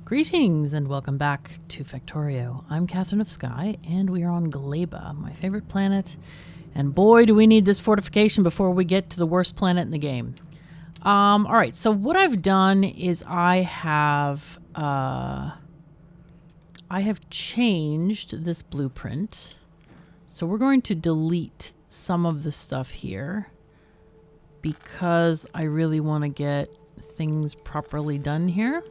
Greetings and welcome back to Factorio. I'm KatherineOfSky and we are on Gleba, my favorite planet. And boy, do we need this fortification before we get to the worst planet in the game. Alright, so what I've done is I have changed this blueprint. So we're going to delete some of the stuff here because I really want to get things properly done here.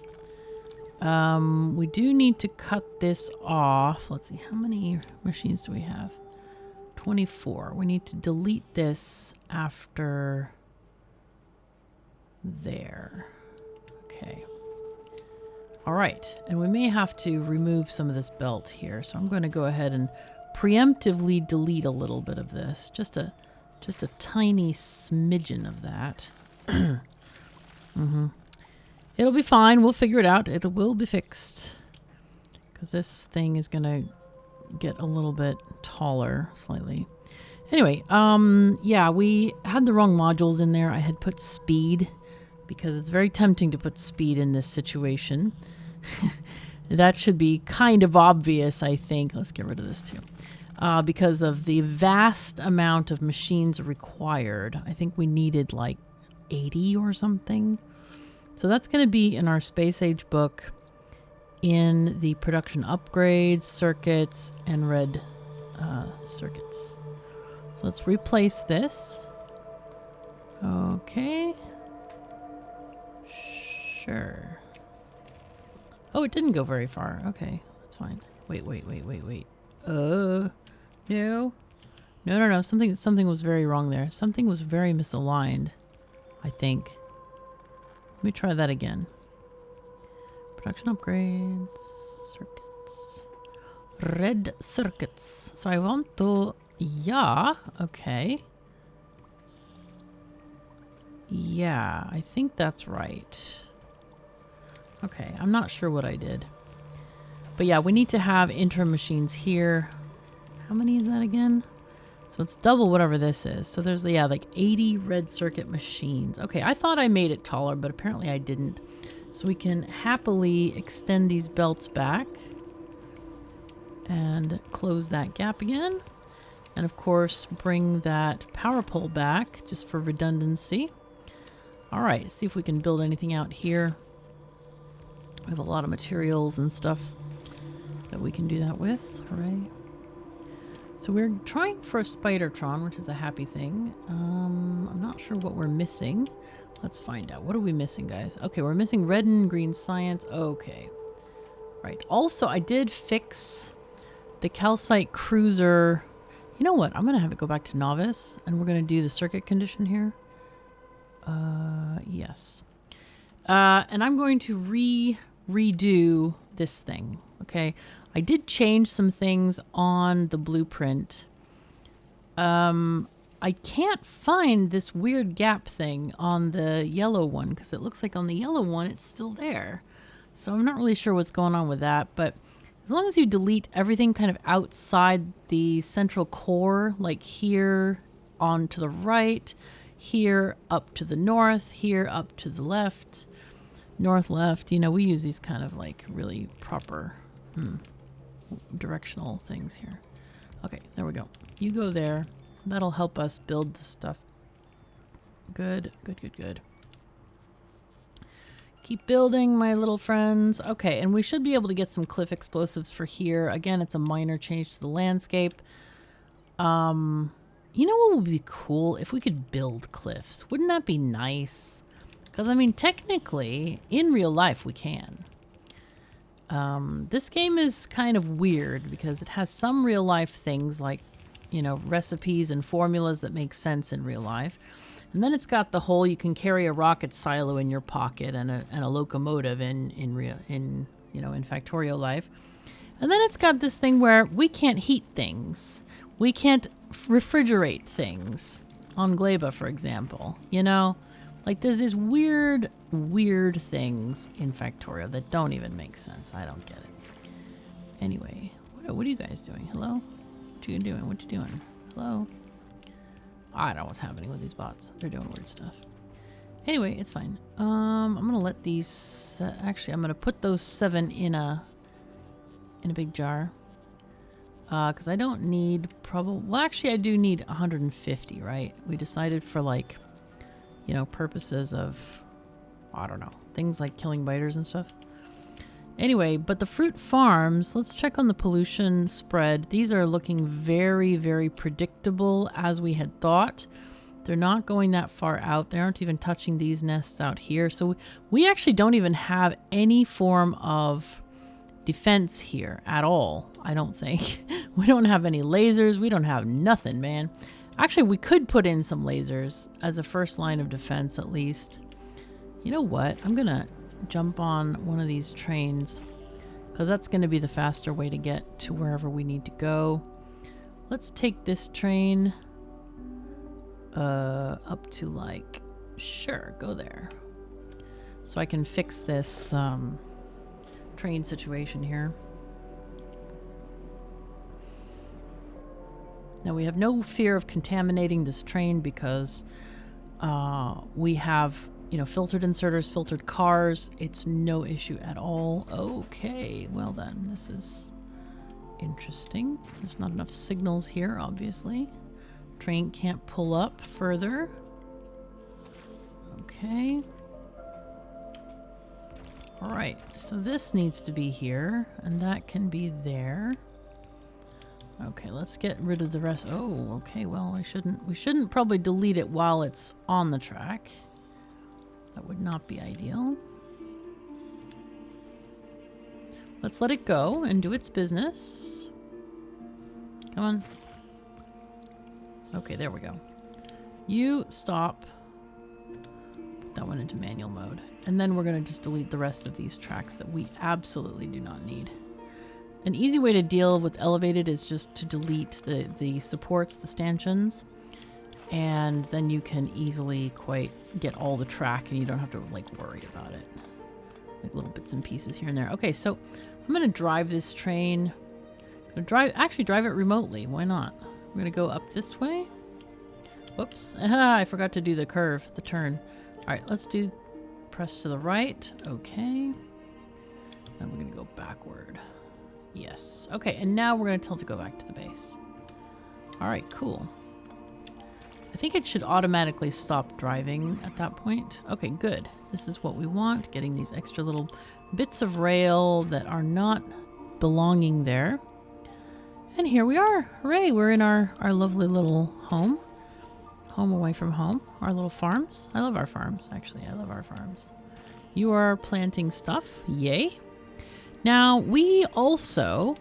We do need to cut this off. Let's see, how many machines do we have? 24. We need to delete this after there. Okay. All right. And we may have to remove some of this belt here. So I'm going to go ahead and preemptively delete a little bit of this. Just a tiny smidgen of that. It'll be fine. We'll figure it out. It will be fixed. Because this thing is going to get a little bit taller, slightly. Anyway, yeah, we had the wrong modules in there. I had put speed, because it's very tempting to put speed in this situation. That should be kind of obvious, I think. Let's get rid of this too. Because of the vast amount of machines required. I think we needed like 80 or something. So that's going to be in our Space Age book in the production upgrades, circuits, and red circuits. So let's replace this. Okay. Sure. Oh, it didn't go very far. Okay, that's fine. Wait. No. No. Something was very wrong there. Something was very misaligned, I think. Let me try that again. Production upgrades, circuits, red circuits. So I want to, yeah, okay. Yeah, I think that's right. Okay, I'm not sure what I did. But yeah, we need to have inter machines here. How many is that again? So it's double whatever this is. So there's, yeah, like 80 red circuit machines. Okay, I thought I made it taller, but apparently I didn't. So we can happily extend these belts back and close that gap again. And of course, bring that power pole back just for redundancy. All right, see if we can build anything out here. We have a lot of materials and stuff that we can do that with. Hooray. So we're trying for a Spidertron, which is a happy thing. I'm not sure what we're missing. Let's find out. What are we missing, guys? Okay, we're missing red and green science. Okay. Right. Also, I did fix the calcite cruiser. You know what? I'm going to have it go back to novice, and we're going to do the circuit condition here. Yes. And I'm going to redo this thing. Okay. I did change some things on the blueprint. I can't find this weird gap thing on the yellow one because it looks like on the yellow one it's still there. So I'm not really sure what's going on with that, but as long as you delete everything kind of outside the central core, like here on to the right, here up to the north, here up to the left, north, left, you know, we use these kind of like really proper directional things here. Okay, there we go. You go there. That'll help us build the stuff. Good. Keep building, my little friends. Okay, and we should be able to get some cliff explosives for here. Again, it's a minor change to the landscape. You know what would be cool? If we could build cliffs. Wouldn't that be nice? Because, I mean, technically, in real life, we can. This game is kind of weird because it has some real life things like, you know, recipes and formulas that make sense in real life. And then it's got the whole you can carry a rocket silo in your pocket and a locomotive in Factorio life. And then it's got this thing where we can't heat things. We can't refrigerate things on Gleba, for example. You know, like there's these weird things in Factorio that don't even make sense. I don't get it. Anyway, what are you guys doing? Hello? What you doing? What you doing? Hello? I don't know what's happening with these bots. They're doing weird stuff. Anyway, it's fine. I'm gonna let these. Actually, I'm gonna put those 7 in a big jar. Because I don't need probably. Well, actually, I do need 150, right? We decided for like, you know, purposes of, I don't know, things like killing biters and stuff. Anyway, but the fruit farms, let's check on the pollution spread. These are looking very, very predictable as we had thought. They're not going that far out. They aren't even touching these nests out here. So we actually don't even have any form of defense here at all, I don't think. We don't have any lasers. We don't have nothing, man. Actually, we could put in some lasers as a first line of defense at least. You know what? I'm going to jump on one of these trains because that's going to be the faster way to get to wherever we need to go. Let's take this train up to like, sure, go there. So I can fix this train situation here. Now we have no fear of contaminating this train because we have, you know, filtered inserters, filtered cars. It's no issue at all. Okay, well then, this is interesting. There's not enough signals here, obviously. Train can't pull up further. Okay. Alright, so this needs to be here, and that can be there. Okay, let's get rid of the rest. Oh, okay, well, we shouldn't probably delete it while it's on the track. That would not be ideal. Let's let it go and do its business. Come on. Okay, there we go. You stop. Put that one into manual mode. And then we're going to just delete the rest of these tracks that we absolutely do not need. An easy way to deal with elevated is just to delete the supports, the stanchions. And then you can easily quite get all the track and you don't have to like worry about it. Like little bits and pieces here and there. Okay, so I'm going to drive this train. Actually drive it remotely. Why not? We're going to go up this way. Whoops. I forgot to do the curve, the turn. All right, let's do press to the right. Okay. Then we're going to go backward. Yes. Okay, and now we're going to tell it to go back to the base. All right, cool. I think it should automatically stop driving at that point. Okay, good. This is what we want, getting these extra little bits of rail that are not belonging there. And here we are. Hooray, we're in our lovely little home. Home away from home. Our little farms. I love our farms, actually. I love our farms. You are planting stuff. Yay. Now, we also...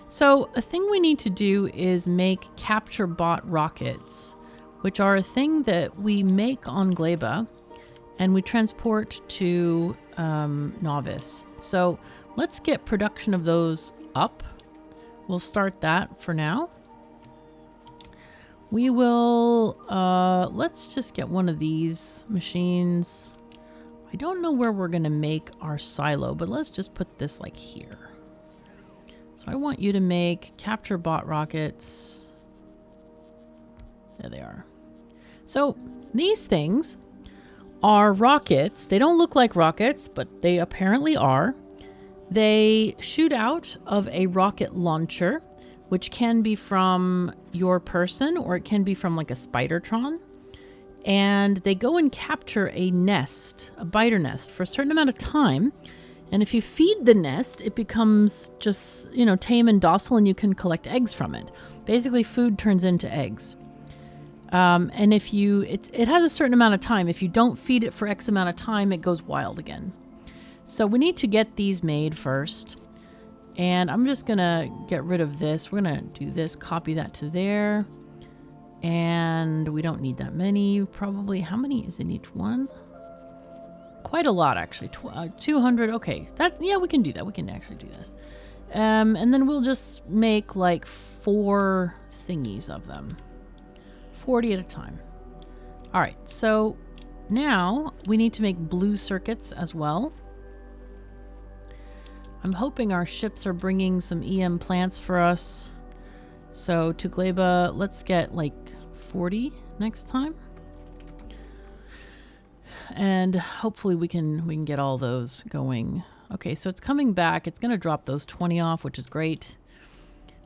So, a thing we need to do is make capture bot rockets, which are a thing that we make on Gleba and we transport to Novice. So, let's get production of those up. We'll start that for now. We will, let's just get one of these machines. I don't know where we're going to make our silo, but let's just put this like here. So I want you to make capture bot rockets. There they are. So these things are rockets. They don't look like rockets, but they apparently are. They shoot out of a rocket launcher, which can be from your person or it can be from like a Spidertron. And they go and capture a nest, a biter nest, for a certain amount of time. And if you feed the nest, it becomes just, you know, tame and docile and you can collect eggs from it. Basically, food turns into eggs. And if you, it has a certain amount of time. If you don't feed it for X amount of time, it goes wild again. So we need to get these made first. And I'm just going to get rid of this. We're going to do this, copy that to there. And we don't need that many, probably. How many is in each one? Quite a lot, actually. 200. Okay, yeah, we can do that. We can actually do this. And then we'll just make like 4 thingies of them. 40 at a time. All right, so now we need to make blue circuits as well. I'm hoping our ships are bringing some EM plants for us. So to Gleba, let's get like 40 next time. And hopefully we can get all those going. Okay, so it's coming back. It's going to drop those 20 off, which is great.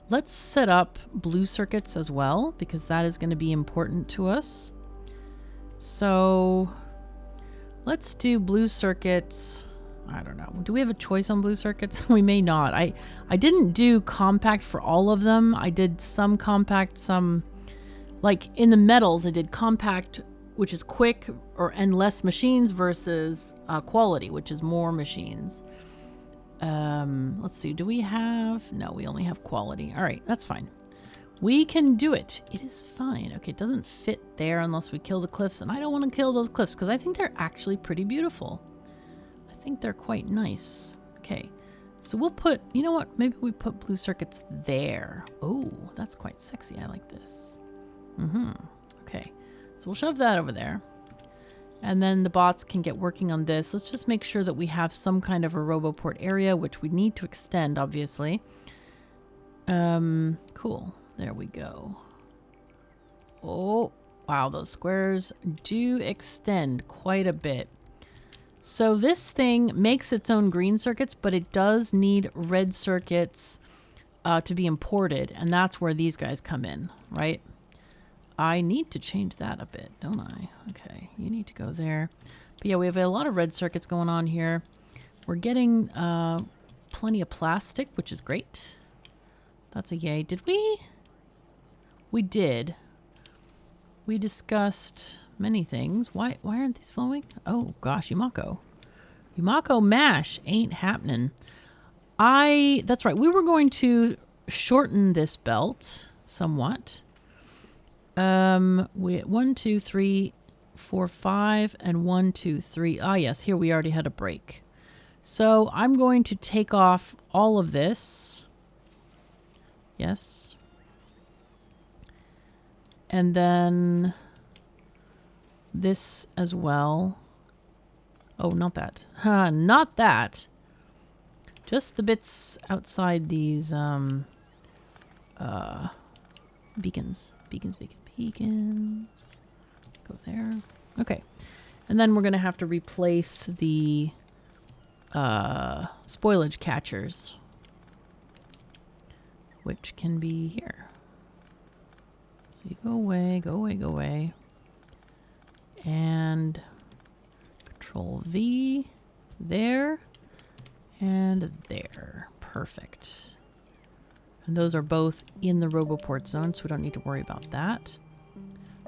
Let's set up blue circuits as well, because that is going to be important to us. So let's do blue circuits. I don't know. Do we have a choice on blue circuits? We may not. I didn't do compact for all of them. I did some compact, some like in the metals. I did compact, which is quick and less machines, versus quality, which is more machines. Let's see. Do we have? No, we only have quality. All right, that's fine. We can do it. It is fine. Okay, it doesn't fit there unless we kill the cliffs, and I don't want to kill those cliffs because I think they're actually pretty beautiful. I think they're quite nice. Okay, so we'll put, you know what? Maybe we put blue circuits there. Oh, that's quite sexy. I like this. Okay, so we'll shove that over there. And then the bots can get working on this. Let's just make sure that we have some kind of a RoboPort area, which we need to extend, obviously. Cool. There we go. Oh, wow. Those squares do extend quite a bit. So this thing makes its own green circuits, but it does need red circuits to be imported. And that's where these guys come in, right? I need to change that a bit, don't I? Okay, you need to go there. But yeah, we have a lot of red circuits going on here. We're getting plenty of plastic, which is great. That's a yay. Did we? We did. We discussed many things. Why aren't these flowing? Oh gosh, Yumako. Yumako mash ain't happening. That's right. We were going to shorten this belt somewhat. We 1, 2, 3, 4, 5, and 1, 2, 3. Ah, yes, here we already had a break. So I'm going to take off all of this. Yes. And then this as well. Oh, not that. Not that. Just the bits outside these beacons. Beacons. Go there. Okay. And then we're going to have to replace the spoilage catchers, which can be here. So you go away, go away, go away. And Control V there and there. Perfect. And those are both in the RoboPort zone, so we don't need to worry about that.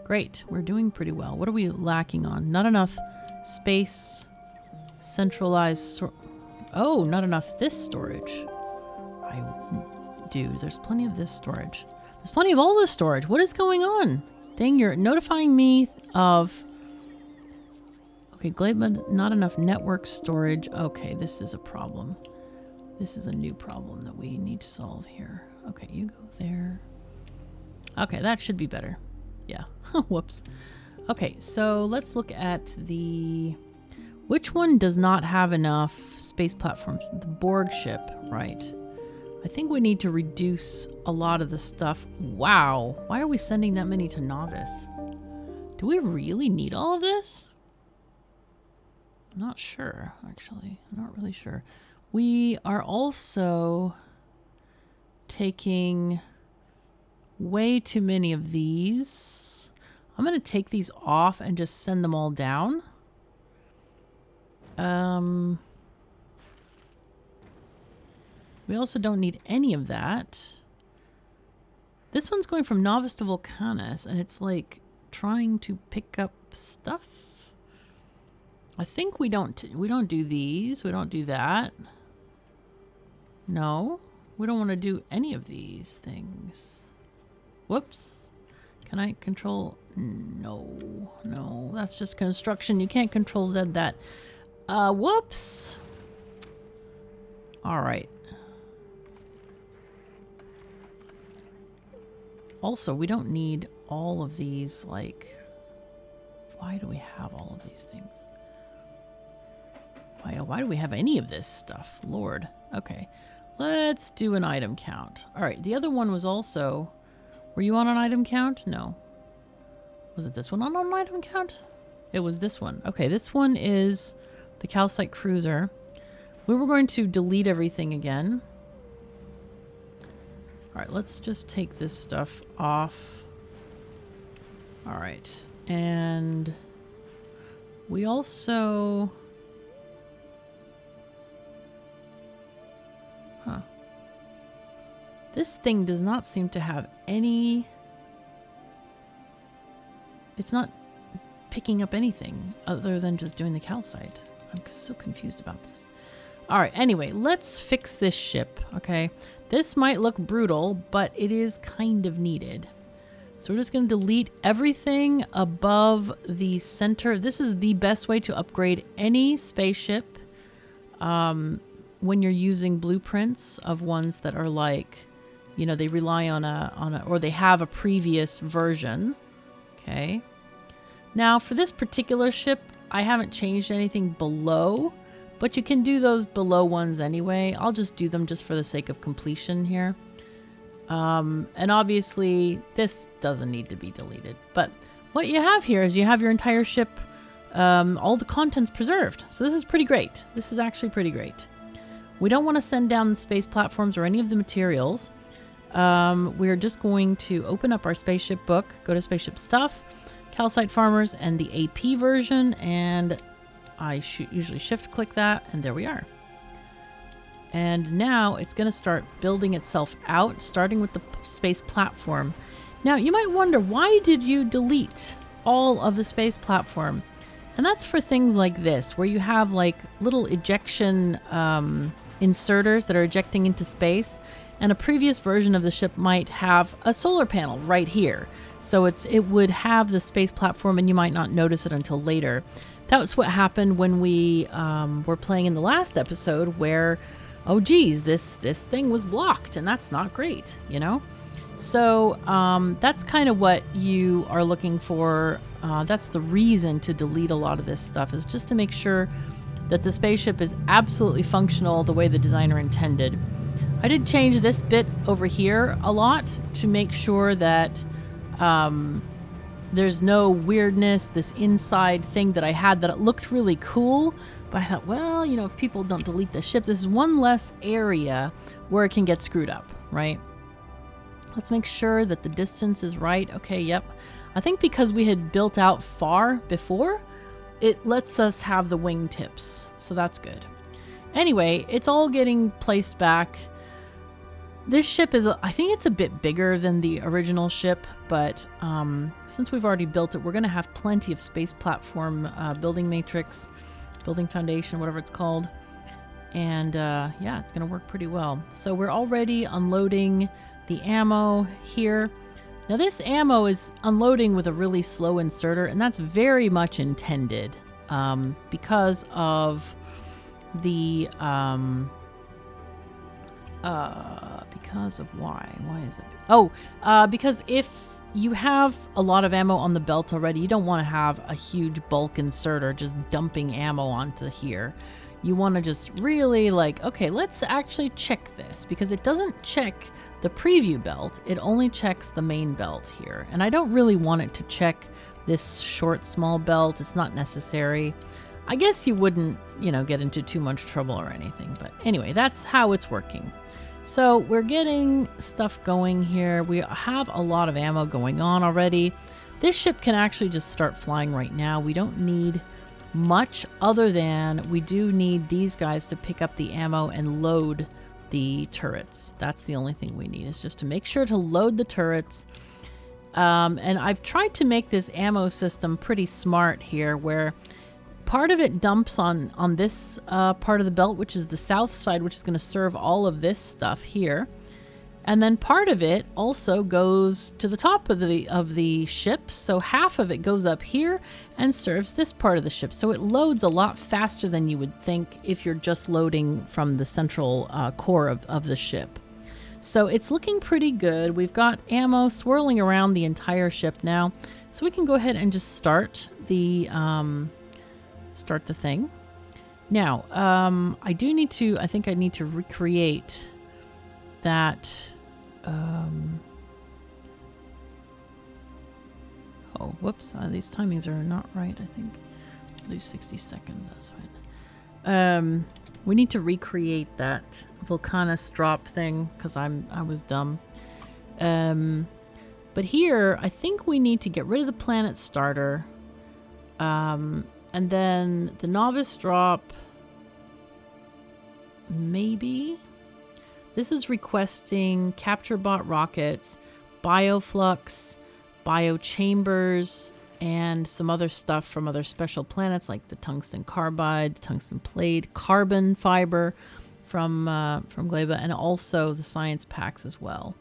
Great. We're doing pretty well. What are we lacking on? Not enough space, centralized... Oh, not enough this storage. There's plenty of this storage. There's plenty of all this storage. What is going on? Thing, you're notifying me of... Okay, Gleba, not enough network storage. Okay, this is a problem. This is a new problem that we need to solve here. Okay, you go there. Okay, that should be better. Yeah. Whoops. Okay, so let's look at the... Which one does not have enough space platforms? The Borg ship, right? I think we need to reduce a lot of the stuff. Wow. Why are we sending that many to Novice? Do we really need all of this? I'm not sure, actually. I'm not really sure. We are also taking way too many of these. I'm going to take these off and just send them all down. We also don't need any of that. This one's going from Novice to Vulcanus, and it's like trying to pick up stuff. I think we don't do these. We don't do that. No, we don't want to do any of these things. Whoops. Can I control? No, that's just construction. You can't control Z that. Whoops. All right. Also, we don't need all of these, like... Why do we have all of these things? Why do we have any of this stuff? Lord. Okay. Let's do an item count. All right. The other one was also... Were you on an item count? No. Was it this one on an item count? It was this one. Okay, this one is the calcite cruiser. We were going to delete everything again. All right, let's just take this stuff off. All right, and we also... Huh. This thing does not seem to have any... It's not picking up anything other than just doing the calcite. I'm so confused about this. All right, anyway, let's fix this ship, okay? This might look brutal, but it is kind of needed. So we're just going to delete everything above the center. This is the best way to upgrade any spaceship when you're using blueprints of ones that are like, you know, they rely on a or they have a previous version. Okay. Now for this particular ship, I haven't changed anything below, but you can do those below ones anyway. I'll just do them just for the sake of completion here. And obviously this doesn't need to be deleted, but what you have here is you have your entire ship, all the contents preserved. So this is pretty great. This is actually pretty great. We don't want to send down the space platforms or any of the materials. We're just going to open up our spaceship book, go to spaceship stuff, calcite farmers, and the AP version, and I usually shift click that, and there we are. And now it's going to start building itself out, starting with the space platform. Now you might wonder, why did you delete all of the space platform? And that's for things like this, where you have like little ejection inserters that are ejecting into space. And a previous version of the ship might have a solar panel right here. So it would have the space platform and you might not notice it until later. That was what happened when we were playing in the last episode where, oh geez, this thing was blocked and that's not great, you know? So that's kind of what you are looking for. That's the reason to delete a lot of this stuff, is just to make sure that the spaceship is absolutely functional the way the designer intended. I did change this bit over here a lot to make sure that there's no weirdness, this inside thing that I had that it looked really cool. But I thought, well, you know, if people don't delete the ship, this is one less area where it can get screwed up, right? Let's make sure that the distance is right. Okay, yep. I think because we had built out far before, it lets us have the wingtips. So that's good. Anyway, it's all getting placed back. This ship is, I think it's a bit bigger than the original ship, but since we've already built it, we're going to have plenty of space platform building matrix, building foundation, whatever it's called. And yeah, it's going to work pretty well. So we're already unloading the ammo here. Now this ammo is unloading with a really slow inserter, and that's very much intended because of the... because of why? Why is it? Oh, because if you have a lot of ammo on the belt already, you don't want to have a huge bulk inserter just dumping ammo onto here. You want to just really like, okay, let's actually check this, because it doesn't check the preview belt. It only checks the main belt here. And I don't really want it to check this short, small belt. It's not necessary. I guess you wouldn't, you know, get into too much trouble or anything. But anyway, that's how it's working. So we're getting stuff going here. We have a lot of ammo going on already. This ship can actually just start flying right now. We don't need much other than we do need these guys to pick up the ammo and load the turrets. That's the only thing we need, is just to make sure to load the turrets. And I've tried to make this ammo system pretty smart here, where part of it dumps on this part of the belt, which is the south side, which is going to serve all of this stuff here. And then part of it also goes to the top of the ship. So half of it goes up here and serves this part of the ship. So it loads a lot faster than you would think if you're just loading from the central core of the ship. So it's looking pretty good. We've got ammo swirling around the entire ship now. So we can go ahead and just start the thing. Now, I think I need to recreate that. Oh, whoops. These timings are not right, I think. We'll do 60 seconds. That's fine. We need to recreate that Vulcanus drop thing because I was dumb. But here, I think we need to get rid of the planet starter. And then the novice drop, maybe. This is requesting capture bot rockets, bioflux, biochambers, and some other stuff from other special planets like the tungsten carbide, the tungsten plate, carbon fiber from Gleba, and also the science packs as well.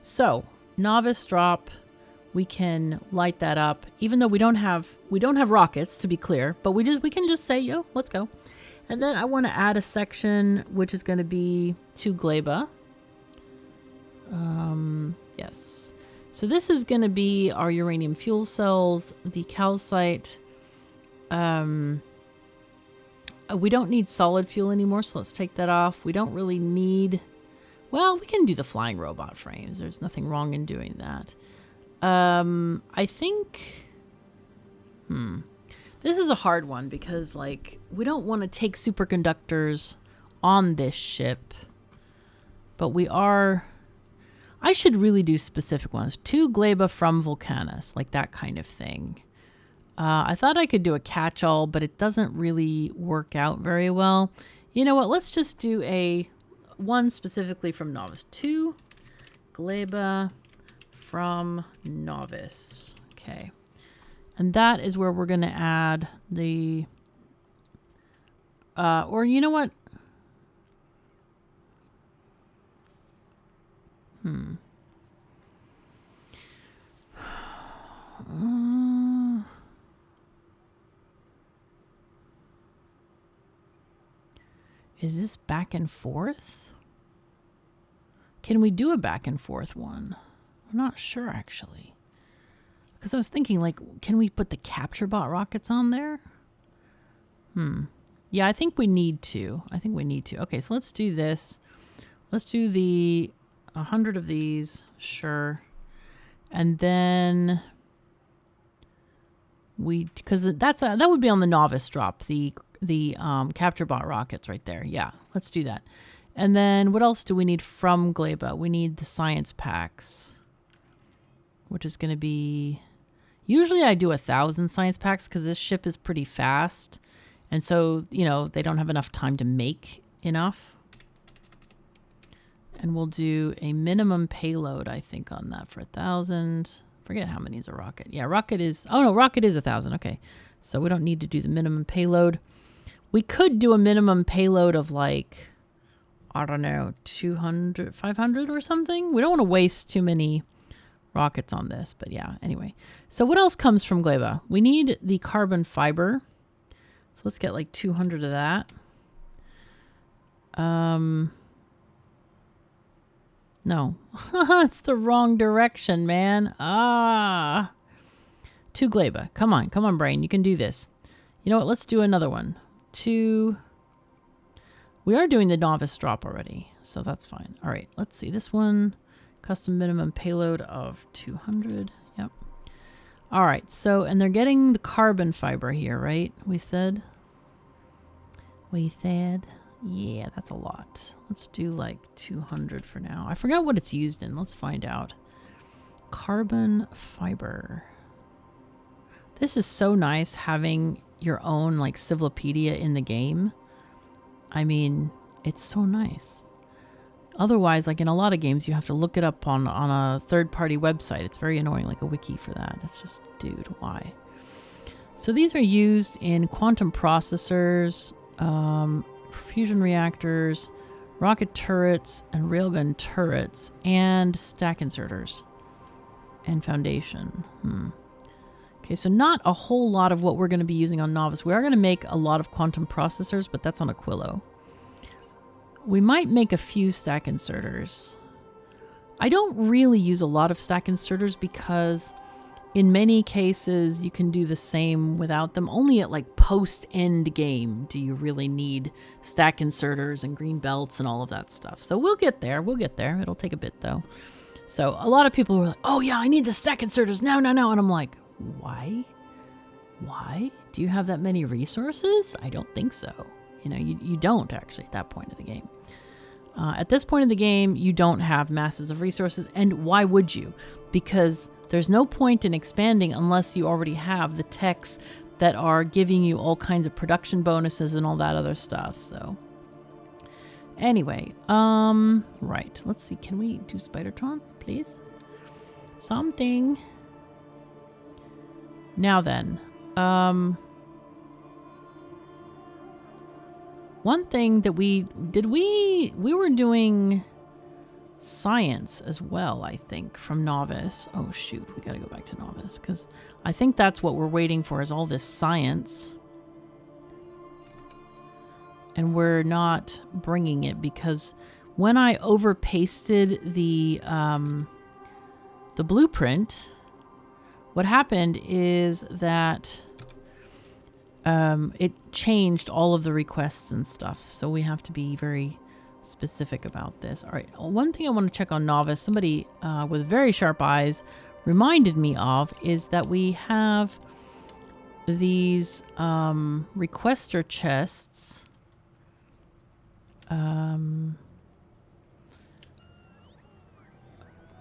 So novice drop, we can light that up, even though we don't have rockets, to be clear, but we can just say, yo, let's go. And then I want to add a section which is going to be to Gleba. Yes. So this is going to be our uranium fuel cells, the calcite. We don't need solid fuel anymore, so let's take that off. We don't really need... Well, we can do the flying robot frames. There's nothing wrong in doing that. I think... This is a hard one because, like, we don't want to take superconductors on this ship. But we are... I should really do specific ones. 2 Gleba from Vulcanus, like that kind of thing. I thought I could do a catch-all, but it doesn't really work out very well. You know what? Let's just do one specifically from Novice. 2 Gleba from Novice. Okay. And that is where we're going to add the... or you know what? Is this back and forth? Can we do a back and forth one? I'm not sure, actually. Because I was thinking, like, can we put the capture bot rockets on there? Yeah, I think we need to. Okay, so let's do this. Let's do 100 of these. Sure. And then because that would be on the novice drop, the capture bot rockets right there. Yeah, let's do that. And then what else do we need from Gleba? We need the science packs, which is going to be... Usually I do 1,000 science packs because this ship is pretty fast. And so, you know, they don't have enough time to make enough. And we'll do a minimum payload, I think, on that for 1,000. Forget how many is a rocket. Yeah, rocket is... Oh, no, rocket is 1,000. Okay. So we don't need to do the minimum payload. We could do a minimum payload of, like, I don't know, 200, 500 or something. We don't want to waste too many rockets on this, but yeah, anyway. So what else comes from Gleba? We need the carbon fiber. So let's get like 200 of that. No. It's the wrong direction, man. 2 Gleba. Come on, brain. You can do this. You know what? Let's do another one. 2... We are doing the novice drop already, so that's fine. All right, let's see. This one, custom minimum payload of 200. Yep. All right, so, and they're getting the carbon fiber here, right? We said? Yeah, that's a lot. Let's do like 200 for now. I forgot what it's used in. Let's find out. Carbon fiber. This is so nice having your own like Civilopedia in the game. I mean, it's so nice. Otherwise, like in a lot of games, you have to look it up on a third-party website. It's very annoying, like a wiki for that. It's just, dude, why? So these are used in quantum processors, fusion reactors, rocket turrets, and railgun turrets, and stack inserters, and foundation. Okay, so not a whole lot of what we're going to be using on Novice. We are going to make a lot of quantum processors, but that's on Aquilo. We might make a few stack inserters. I don't really use a lot of stack inserters because in many cases you can do the same without them. Only at like post-end game do you really need stack inserters and green belts and all of that stuff. So we'll get there. It'll take a bit though. So a lot of people were like, oh yeah, I need the stack inserters. No. And I'm like, Why? Why? Do you have that many resources? I don't think so. You know, you don't actually at that point of the game. At this point in the game, you don't have masses of resources. And why would you? Because there's no point in expanding unless you already have the techs that are giving you all kinds of production bonuses and all that other stuff. So anyway, right. Let's see. Can we do Spidertron, please? Something. Now then, one thing that we were doing science as well, I think, from Novice. Oh shoot, we gotta go back to Novice because I think that's what we're waiting for is all this science. And we're not bringing it because when I overpasted the blueprint, what happened is that it changed all of the requests and stuff. So we have to be very specific about this. All right. One thing I want to check on Novice, somebody with very sharp eyes reminded me of, is that we have these requester chests.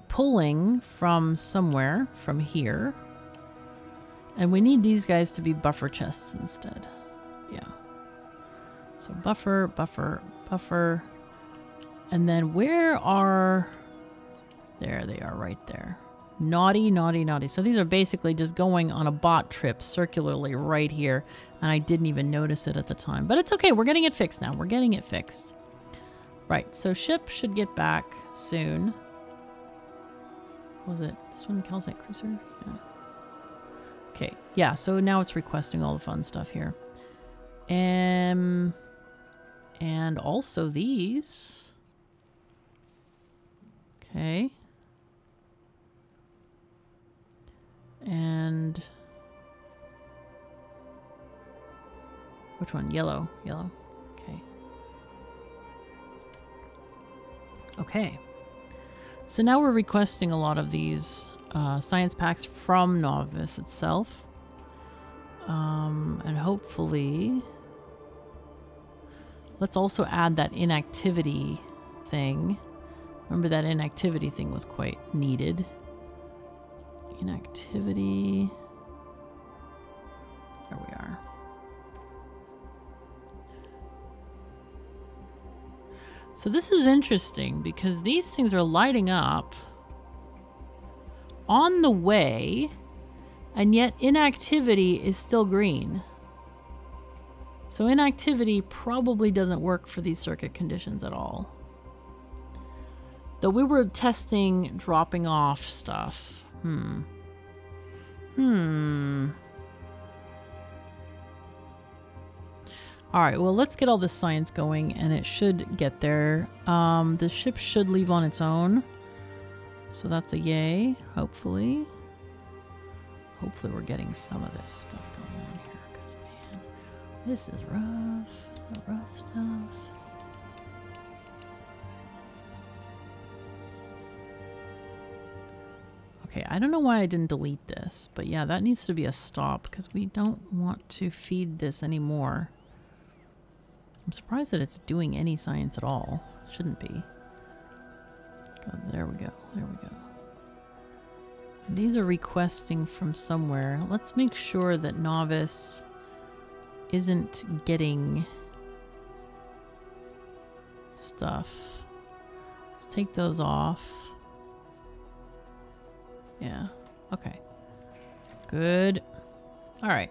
Pulling from somewhere from here. And we need these guys to be buffer chests instead. Yeah. So buffer, buffer, buffer. And then where are... There they are right there. Naughty, naughty, naughty. So these are basically just going on a bot trip circularly right here. And I didn't even notice it at the time. But it's okay. We're getting it fixed now. We're getting it fixed. Right. So ship should get back soon. Was it this one, Calcite Cruiser? Yeah. Okay, yeah, so now it's requesting all the fun stuff here. And also these. Okay. And which one? Yellow. Yellow. Okay. Okay. So now we're requesting a lot of these science packs from Novice itself. And hopefully... Let's also add that inactivity thing. Remember that inactivity thing was quite needed. Inactivity... There we are. So this is interesting because these things are lighting up on the way, and yet inactivity is still green. So inactivity probably doesn't work for these circuit conditions at all. Though we were testing dropping off stuff. Alright, well, let's get all this science going, and it should get there. The ship should leave on its own. So that's a yay, hopefully. Hopefully we're getting some of this stuff going on here, because, man, this is rough. This is rough stuff. Okay, I don't know why I didn't delete this, but yeah, that needs to be a stop, because we don't want to feed this anymore. I'm surprised that it's doing any science at all. Shouldn't be. God, there we go. There we go. These are requesting from somewhere. Let's make sure that Novice isn't getting stuff. Let's take those off. Yeah. Okay. Good. All right.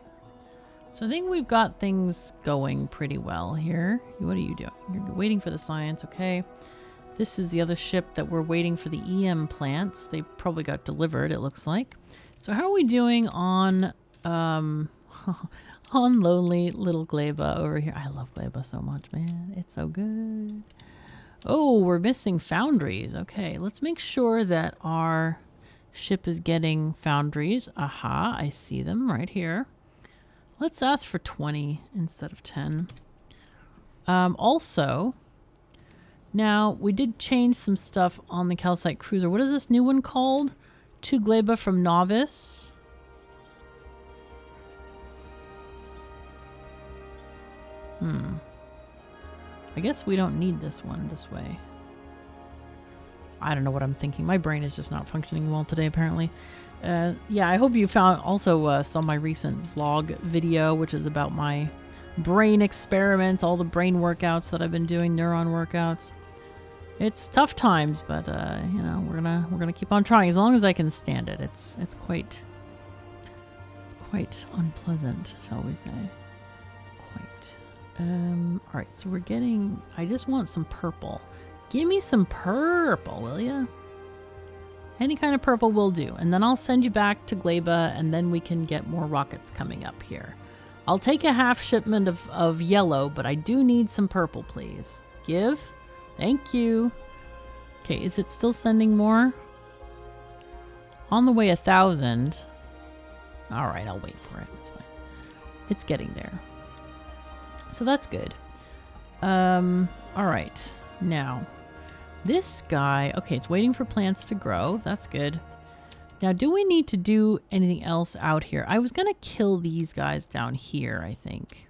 So I think we've got things going pretty well here. What are you doing? You're waiting for the science, okay. This is the other ship that we're waiting for the EM plants. They probably got delivered, it looks like. So how are we doing on on lonely little Gleba over here? I love Gleba so much, man. It's so good. Oh, we're missing foundries. Okay, let's make sure that our ship is getting foundries. Aha, I see them right here. Let's ask for 20 instead of 10. Also, now we did change some stuff on the Calcite Cruiser. What is this new one called? To Gleba from Novice. I guess we don't need this one this way. I don't know what I'm thinking. My brain is just not functioning well today, apparently. Yeah, I hope you saw my recent vlog video, which is about my brain experiments, all the brain workouts that I've been doing, neuron workouts. It's tough times, but you know, we're gonna keep on trying as long as I can stand it. It's quite unpleasant, shall we say? Quite. All right, so we're getting. I just want some purple. Give me some purple, will ya? Any kind of purple will do. And then I'll send you back to Gleba, and then we can get more rockets coming up here. I'll take a half shipment of yellow, but I do need some purple, please. Give. Thank you. Okay, is it still sending more? On the way 1,000. All right, I'll wait for it. It's fine. It's getting there. So that's good. All right. Now, this guy, okay, it's waiting for plants to grow. That's good. Now, do we need to do anything else out here? I was going to kill these guys down here, I think.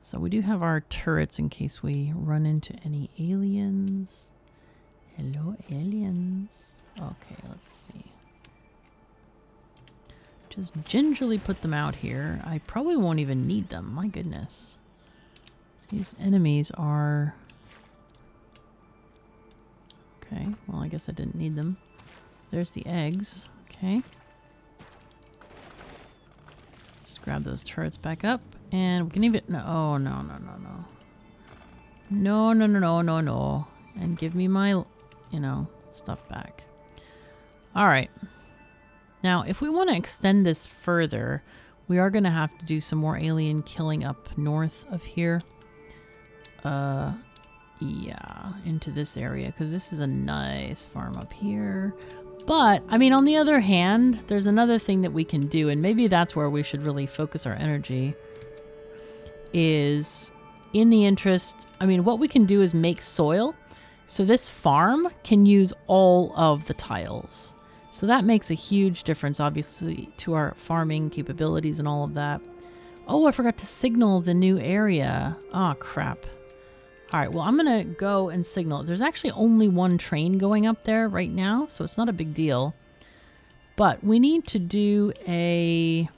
So we do have our turrets in case we run into any aliens. Hello, aliens. Okay, let's see. Just gingerly put them out here. I probably won't even need them. My goodness. These enemies are... Okay, well, I guess I didn't need them. There's the eggs. Okay. Just grab those turrets back up. And we can even... No, oh, no, no, no, no. No, no, no, no, no, no. And give me my, you know, stuff back. All right. Now, if we want to extend this further, we are going to have to do some more alien killing up north of here. Yeah, into this area, because this is a nice farm up here. But, I mean, on the other hand, there's another thing that we can do, and maybe that's where we should really focus our energy, is in the interest... I mean, what we can do is make soil. So this farm can use all of the tiles. So that makes a huge difference, obviously, to our farming capabilities and all of that. Oh, I forgot to signal the new area. Oh, crap. All right, well, I'm going to go and signal. There's actually only one train going up there right now, so it's not a big deal. But we need to do a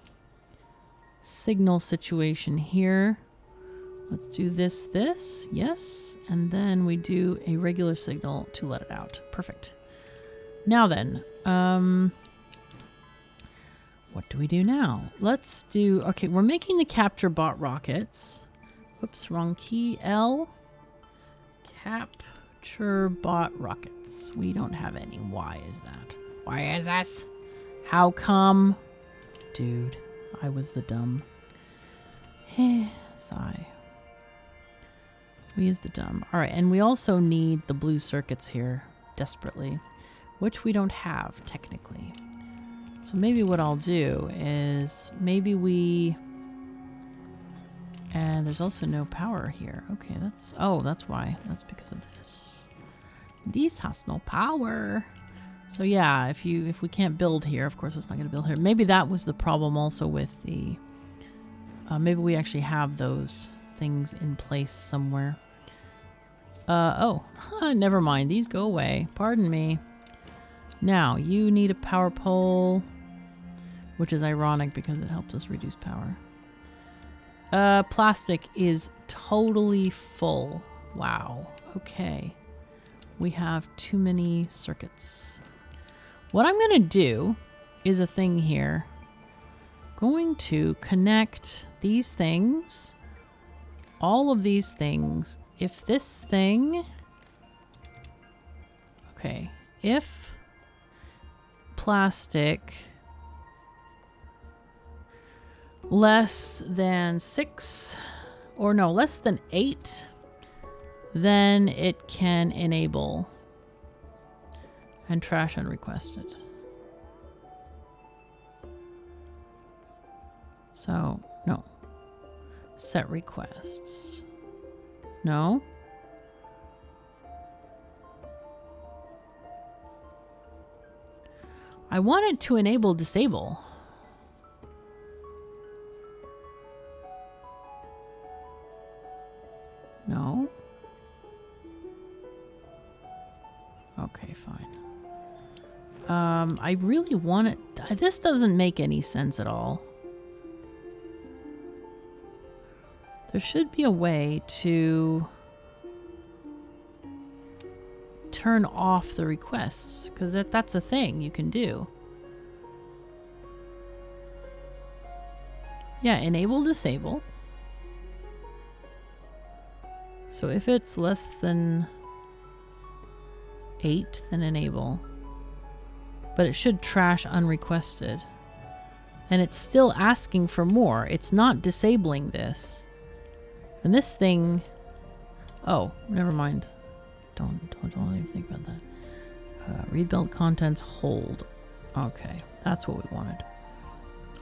signal situation here. Let's do this, yes. And then we do a regular signal to let it out. Perfect. Now then, what do we do now? Let's do, okay, we're making the capture bot rockets. Whoops, wrong key, L. Capture bot rockets. We don't have any. Why is that? Why is this? How come? Dude, I was the dumb. Sigh. We is the dumb. All right, and we also need the blue circuits here desperately, which we don't have technically. So maybe what I'll do is maybe we... And there's also no power here. Okay, that's... Oh, that's why. That's because of this. This has no power. So yeah, if we can't build here, of course it's not going to build here. Maybe that was the problem also with the... maybe we actually have those things in place somewhere. Oh, never mind. These go away. Pardon me. Now, you need a power pole, which is ironic because it helps us reduce power. Plastic is totally full. Wow. Okay. We have too many circuits. What I'm going to do is a thing here. Going to connect these things, all of these things. If this thing... Okay. If plastic... less than 6, or no, less than 8, then it can enable and trash unrequested. So, no. Set requests. No. I want it to enable disable. Okay, fine. I really want it. This doesn't make any sense at all. There should be a way to turn off the requests, because that's a thing you can do. Yeah, enable, disable. So if it's less than 8, then enable. But it should trash unrequested. And it's still asking for more. It's not disabling this. And this thing... Oh, never mind. Don't even think about that. Read belt contents, hold. Okay, that's what we wanted.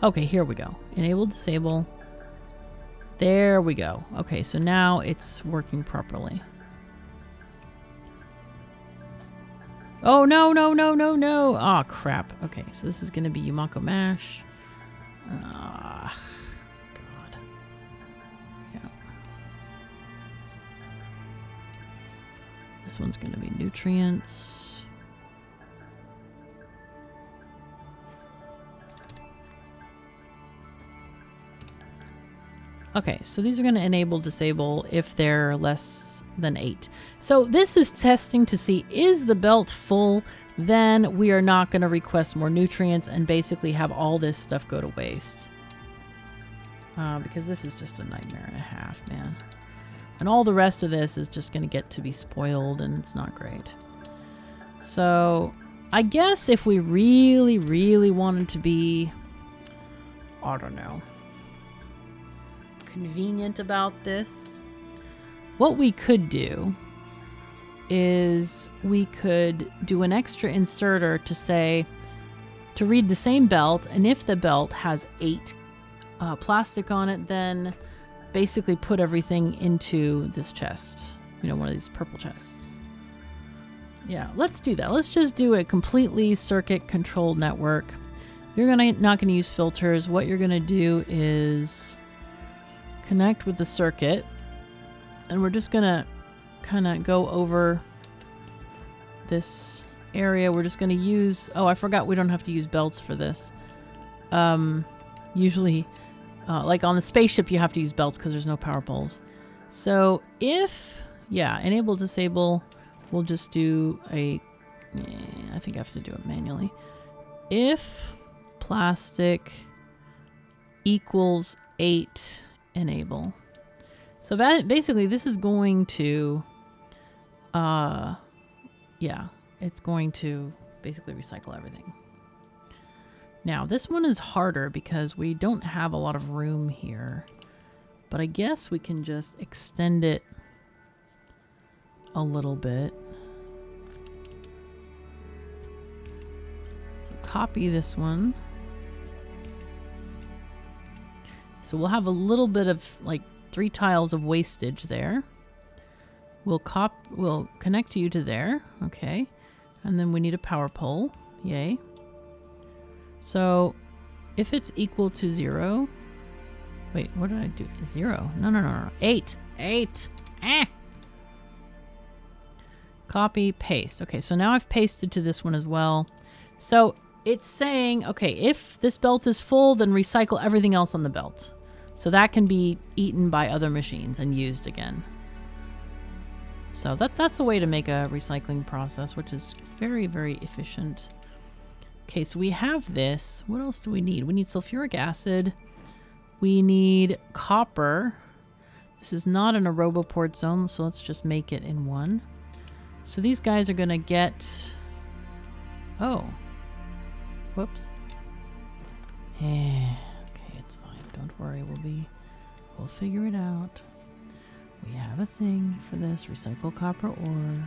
Okay, here we go. Enable, disable. There we go. Okay, so now it's working properly. Oh, no, no, no, no, no. Oh, crap. Okay, so this is going to be Yumako Mash. Ah, God. Yeah. This one's going to be nutrients. Okay, so these are going to enable, disable if they're less than 8. So this is testing to see, is the belt full? Then we are not going to request more nutrients and basically have all this stuff go to waste. Because this is just a nightmare and a half, man. And all the rest of this is just going to get to be spoiled, and it's not great. So I guess if we really, really wanted to be, I don't know, convenient about this, what we could do is we could do an extra inserter to say, to read the same belt, and if the belt has 8 plastic on it, then basically put everything into this chest. You know, one of these purple chests. Yeah, let's do that. Let's just do a completely circuit controlled network. You're not gonna use filters. What you're gonna do is connect with the circuit, and we're just gonna kind of go over this area. We're just gonna use, oh, I forgot we don't have to use belts for this. Usually, like on the spaceship, you have to use belts because there's no power poles. So if, yeah, enable, disable, we'll just do a, I think I have to do it manually. If plastic equals 8, enable. So basically this is going to, yeah, it's going to basically recycle everything. Now this one is harder because we don't have a lot of room here, but I guess we can just extend it a little bit. So copy this one. So we'll have a little bit of like 3 tiles of wastage there. We'll connect you to there. Okay. And then we need a power pole. Yay. So if it's equal to 0, wait, what did I do? 0. No. 8. 8. Ah. Copy, paste. Okay, so now I've pasted to this one as well. So it's saying, okay, if this belt is full, then recycle everything else on the belt. So that can be eaten by other machines and used again. So that's a way to make a recycling process, which is very, very efficient. Okay, so we have this. What else do we need? We need sulfuric acid. We need copper. This is not in a roboport zone, so let's just make it in one. So these guys are going to get... Oh. Whoops. Yeah. Okay, it's fine. Don't worry. We'll figure it out. We have a thing for this. Recycle copper ore.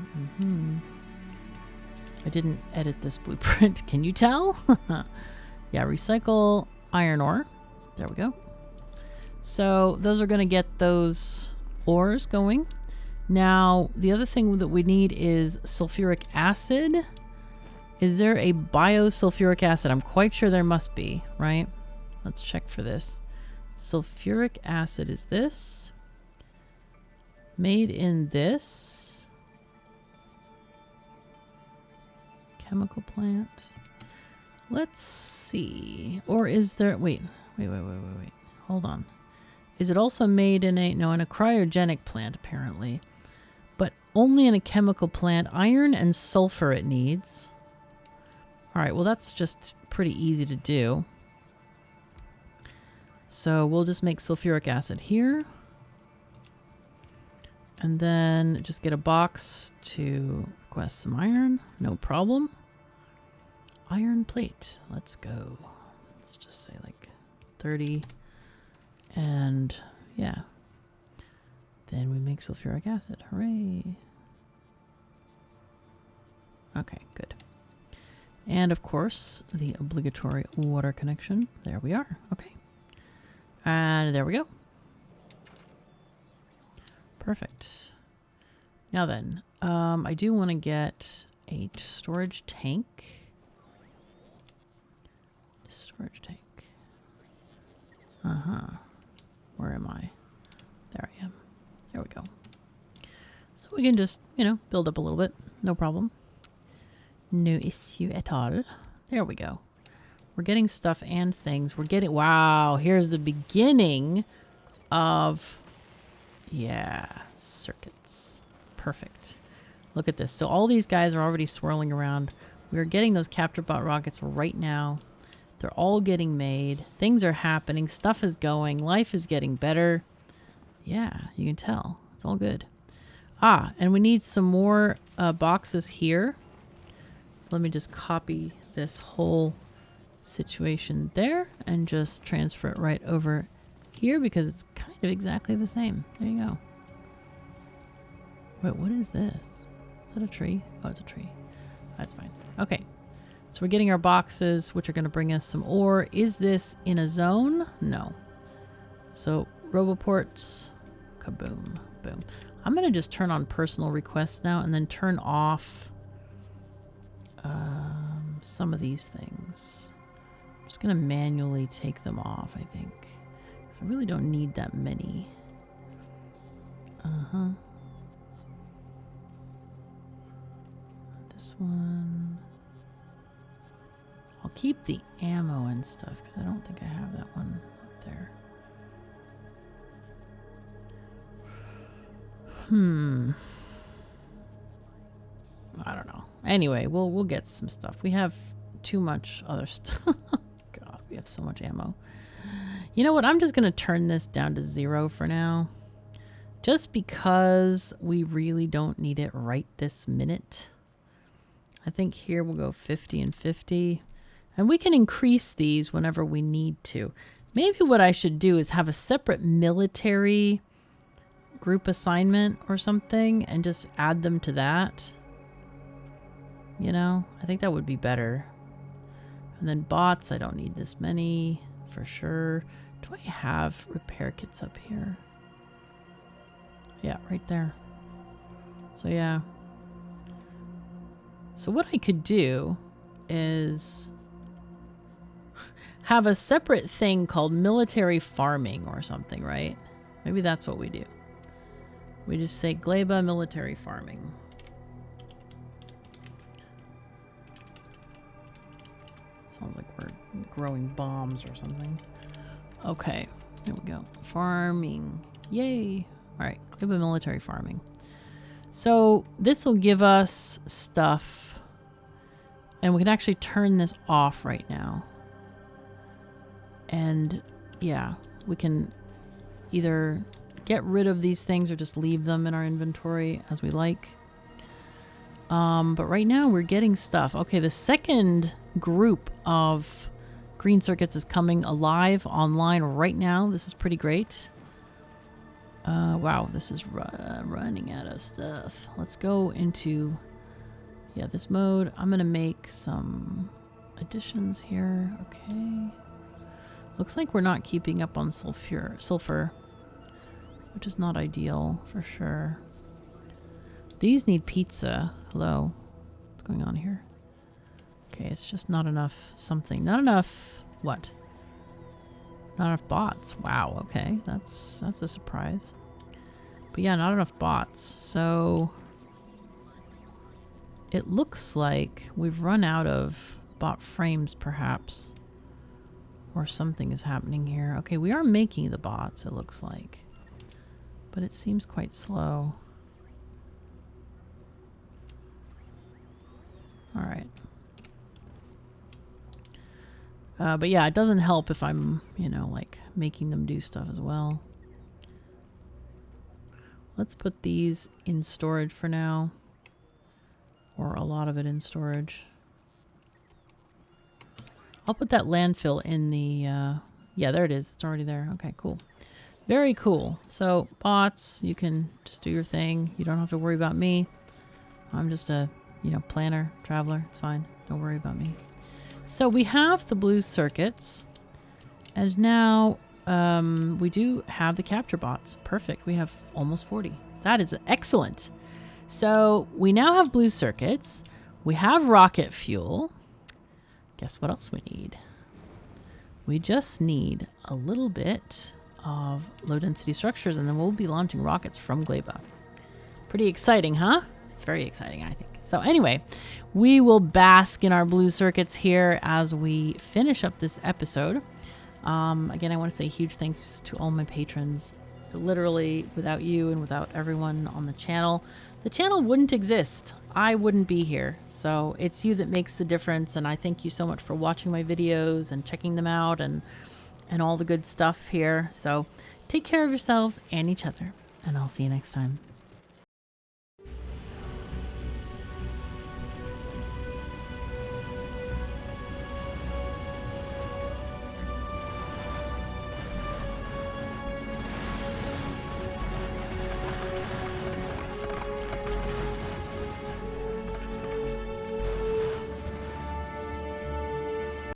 I didn't edit this blueprint. Can you tell? Yeah, recycle iron ore. There we go. So those are going to get those ores going. Now, the other thing that we need is sulfuric acid. Is there a biosulfuric acid? I'm quite sure there must be, right? Let's check for this. Sulfuric acid is this. Made in this. chemical plant. Let's see. Or is there... Wait. Hold on. Is it also made in a... No, in a cryogenic plant, apparently. But only in a chemical plant. Iron and sulfur it needs. Alright, well that's just pretty easy to do. So we'll just make sulfuric acid here. And then just get a box to request some iron. No problem. Iron plate. Let's go. Let's just say like 30. And yeah. Then we make sulfuric acid. Hooray. Okay, good. And of course, the obligatory water connection. There we are. Okay. And there we go. Perfect. Now then, I do want to get a storage tank. Storage tank. Where am I? There I am. There we go. So we can just, you know, build up a little bit. No problem. No issue at all. There we go. We're getting stuff and things. We're getting... Wow, here's the beginning of... Yeah, circuits. Perfect. Look at this. So all these guys are already swirling around. We're getting those capture bot rockets right now. They're all getting made. Things are happening. Stuff is going. Life is getting better. Yeah, you can tell. It's all good. Ah, and we need some more boxes here. So let me just copy this whole situation there and just transfer it right over here because it's kind of exactly the same. There you go. Wait, what is this? Is that a tree? Oh, it's a tree. That's fine. Okay. So we're getting our boxes, which are going to bring us some ore. Is this in a zone? No. So roboports. Kaboom. Boom. I'm going to just turn on personal requests now and then turn off some of these things. I'm just going to manually take them off, I think. I really don't need that many. This one. I'll keep the ammo and stuff because I don't think I have that one up there. I don't know. Anyway, we'll get some stuff. We have too much other stuff. God, we have so much ammo. You know what? I'm just going to turn this down to 0 for now. Just because we really don't need it right this minute. I think here we'll go 50 and 50. And we can increase these whenever we need to. Maybe what I should do is have a separate military group assignment or something and just add them to that. You know, I think that would be better. And then bots, I don't need this many for sure. Do I have repair kits up here? Yeah, right there. So yeah. So what I could do is have a separate thing called military farming or something, right? Maybe that's what we do. We just say Gleba military farming. Sounds like we're growing bombs or something. Okay, there we go. Farming. Yay. All right, Gleba military farming. So this will give us stuff. And we can actually turn this off right now. And yeah, we can either get rid of these things or just leave them in our inventory as we like. But right now we're getting stuff. Okay, the second group of green circuits is coming alive online right now. This is pretty great. Wow, this is running out of stuff. Let's go into, yeah, this mode. I'm going to make some additions here. Okay. Looks like we're not keeping up on sulfur, which is not ideal for sure. These need pizza. Hello. What's going on here? Okay, it's just not enough something. Not enough what? Not enough bots. Wow, okay. That's a surprise. But yeah, not enough bots. So it looks like we've run out of bot frames, perhaps. Or something is happening here. Okay, we are making the bots, it looks like. But it seems quite slow. Alright. But yeah, it doesn't help if I'm, you know, like making them do stuff as well. Let's put these in storage for now. Or a lot of it in storage. I'll put that landfill in the, yeah, there it is. It's already there. Okay, cool. Very cool. So, bots, you can just do your thing. You don't have to worry about me. I'm just a, you know, planner, traveler. It's fine. Don't worry about me. So we have the blue circuits. And now we do have the capture bots. Perfect. We have almost 40. That is excellent. So we now have blue circuits. We have rocket fuel. Guess what else we need? We just need a little bit of low density structures, and then we'll be launching rockets from Gleba. Pretty exciting, huh? It's very exciting, I think. So anyway, we will bask in our blue circuits here as we finish up this episode. Again, I want to say huge thanks to all my patrons. Literally, without you and without everyone on the channel wouldn't exist. I wouldn't be here. So it's you that makes the difference, and I thank you so much for watching my videos and checking them out and all the good stuff here. So take care of yourselves and each other, and I'll see you next time.